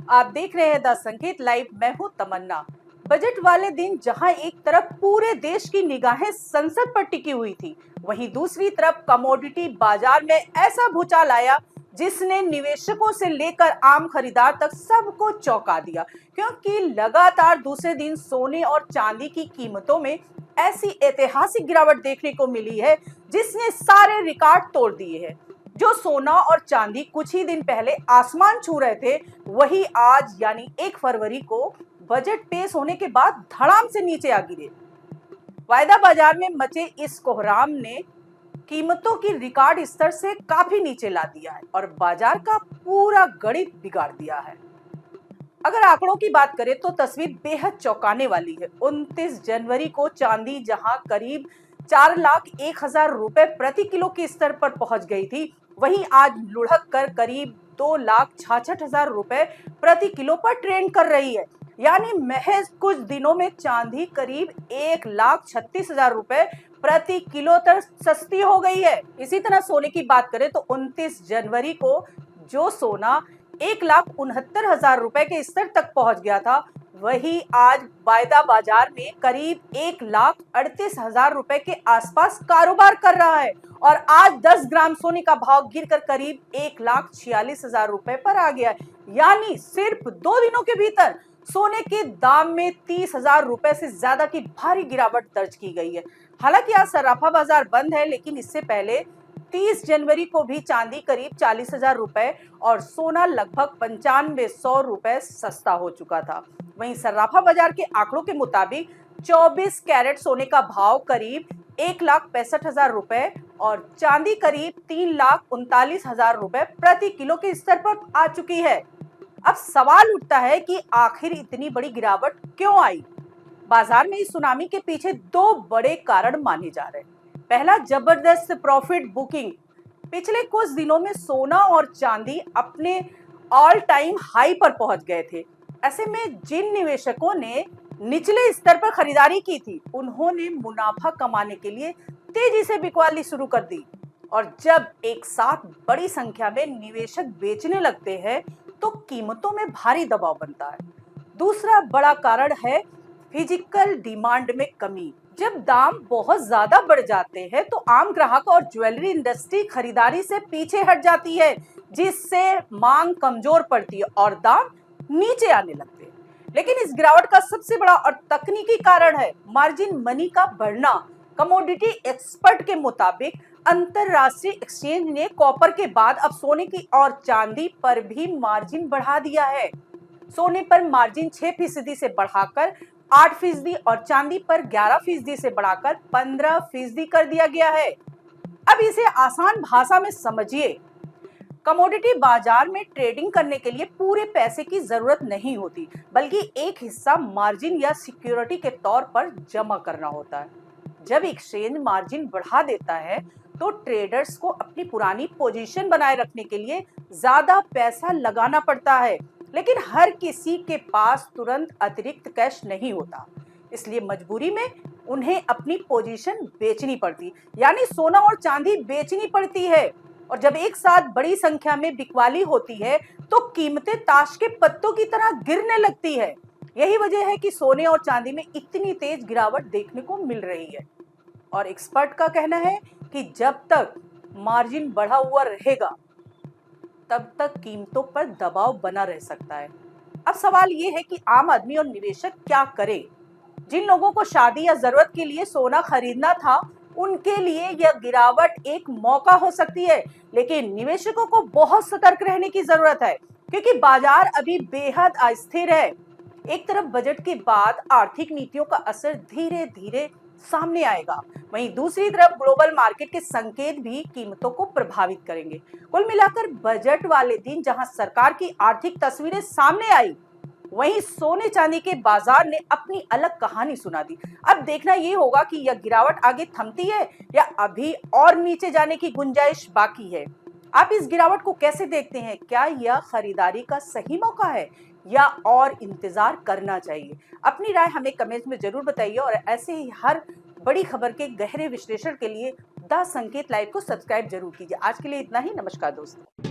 आप देख रहे हैं द संकेत लाइव। मैं हूं तमन्ना। बजट वाले दिन जहां एक तरफ पूरे देश की निगाहें संसद पर टिकी हुई थी, वहीं दूसरी तरफ कमोडिटी बाजार में ऐसा भूचाल आया जिसने निवेशकों से लेकर आम खरीदार तक सबको चौंका दिया। क्योंकि लगातार दूसरे दिन सोने और चांदी की कीमतों में ऐसी ऐतिहासिक गिरावट देखने को मिली है जिसने सारे रिकॉर्ड तोड़ दिए हैं। जो सोना और चांदी कुछ ही दिन पहले आसमान छू रहे थे, वही आज यानी 1 फरवरी को बजट पेश होने के बाद धड़ाम से नीचे आ गिरे। वायदा बाजार में मचे इस कोहराम ने कीमतों की रिकॉर्ड स्तर से काफी नीचे ला दिया है और बाजार का पूरा गणित बिगाड़ दिया है। अगर आंकड़ों की बात करें तो तस्वीर बेहद चौंकाने वाली है। 29 जनवरी को चांदी जहां करीब 4,01,000 रुपए प्रति किलो के स्तर पर पहुंच गई थी, वहीं आज लुढ़क कर करीब 2,66,000 रुपए प्रति किलो पर ट्रेंड कर रही है। यानी महज कुछ दिनों में चांदी करीब 1,36,000 रुपए प्रति किलो तक सस्ती हो गई है। इसी तरह सोने की बात करें तो 29 जनवरी को जो सोना 1,69,000 रुपए के स्तर तक पहुंच गया था, वही आज वायदा बाजार में करीब 1,38,000 रुपए के आसपास कारोबार कर रहा है और आज 10 ग्राम सोने का भाव गिरकर करीब 1,46,000 रुपए पर आ गया है। यानी सिर्फ 2 दिनों के भीतर सोने के दाम में 30,000 रुपए से ज्यादा की भारी गिरावट दर्ज की गई है। हालांकि आज सराफा बाजार बंद है, लेकिन इससे पहले 30 जनवरी को भी चांदी करीब 40,000 रुपए और सोना लगभग 9500 रुपए सस्ता हो चुका था। वहीं सराफा बाजार के आंकड़ों के मुताबिक 24 कैरेट सोने का भाव करीब 1,65,000 रुपए और चांदी करीब 3,39,000 रुपए प्रति किलो के स्तर पर आ चुकी है। अब सवाल उठता है कि आखिर इतनी बड़ी गिरावट क्यों आई? बाजार में इस सुनामी के पीछे 2 बड़े कारण माने जा रहे हैं। पहला, जबरदस्त प्रॉफिट बुकिंग। पिछले कुछ दिनों में सोना और चांदी अपने ऑल टाइम हाई पर पहुंच गए थे। ऐसे में जिन निवेशकों ने निचले स्तर पर खरीदारी की थी, उन्होंने मुनाफा कमाने के लिए तेजी से बिकवाली शुरू कर दी। और जब एक साथ बड़ी संख्या में निवेशक बेचने लगते हैं तो कीमतों में भारी दबाव बनता है। दूसरा बड़ा कारण है फिजिकल डिमांड में कमी। जब दाम बहुत ज्यादा बढ़ जाते हैं तो आम ग्राहक और ज्वेलरी इंडस्ट्री खरीदारी से पीछे हट जाती है, जिससे मांग कमजोर पड़ती है और दाम नीचे आने लगते हैं। लेकिन इस गिरावट का सबसे बड़ा और तकनीकी कारण है मार्जिन मनी का बढ़ना। कमोडिटी एक्सपर्ट के मुताबिक अंतरराष्ट्रीय एक्सचेंज ने कॉपर के बाद अब सोने की और चांदी पर भी मार्जिन बढ़ा दिया है। सोने पर मार्जिन 6% से बढ़ाकर 8% और चांदी पर 11% से बढ़ाकर 15% कर दिया गया है। अब इसे आसान भाषा में समझिए। कमोडिटी बाजार में ट्रेडिंग करने के लिए पूरे पैसे की जरूरत नहीं होती, बल्कि एक हिस्सा मार्जिन या सिक्योरिटी के तौर पर जमा करना होता है। जब एक्सचेंज मार्जिन बढ़ा देता है तो ट्रेडर्स को अपनी पुरानी पोजीशन बनाए रखने के लिए ज्यादा पैसा लगाना पड़ता है, लेकिन हर किसी के पास तुरंत अतिरिक्त कैश नहीं होता। इसलिए मजबूरी में उन्हें अपनी पोजीशन बेचनी पड़ती, यानी सोना और चांदी बेचनी पड़ती है। और जब एक साथ बड़ी संख्या में बिकवाली होती है तो कीमतें ताश के पत्तों की तरह गिरने लगती है। यही वजह है कि सोने और चांदी में इतनी तेज गिरावट देखने को मिल रही है। और एक्सपर्ट का कहना है कि जब तक मार्जिन बढ़ा हुआ रहेगा, तब तक कीमतों पर दबाव बना रह सकता है। अब सवाल ये है कि आम आदमी और निवेशक क्या करें? जिन लोगों को शादी या जरूरत के लिए सोना खरीदना था, उनके लिए यह गिरावट एक मौका हो सकती है, लेकिन निवेशकों को बहुत सतर्क रहने की जरूरत है, क्योंकि बाजार अभी बेहद अस्थिर है। एक तरफ बजट के बाद आर्थिक नीतियों का असर धीरे धीरे सामने आएगा, वहीं दूसरी तरफ ग्लोबल मार्केट के संकेत भी कीमतों को प्रभावित करेंगे। कुल मिलाकर बजट वाले दिन जहां सरकार की आर्थिक तस्वीरें सामने आई, वहीं सोने चांदी के बाजार ने अपनी अलग कहानी सुना दी। अब देखना ये होगा कि यह गिरावट आगे थमती है या अभी और नीचे जाने की गुंजाइश बाकी है। आप इस गिरावट को कैसे देखते हैं? क्या यह खरीदारी का सही मौका है या और इंतजार करना चाहिए? अपनी राय हमें कमेंट में जरूर बताइए और ऐसे ही हर बड़ी खबर के गहरे विश्लेषण के लिए द संकेत लाइव को सब्सक्राइब जरूर कीजिए। आज के लिए इतना ही। नमस्कार दोस्तों।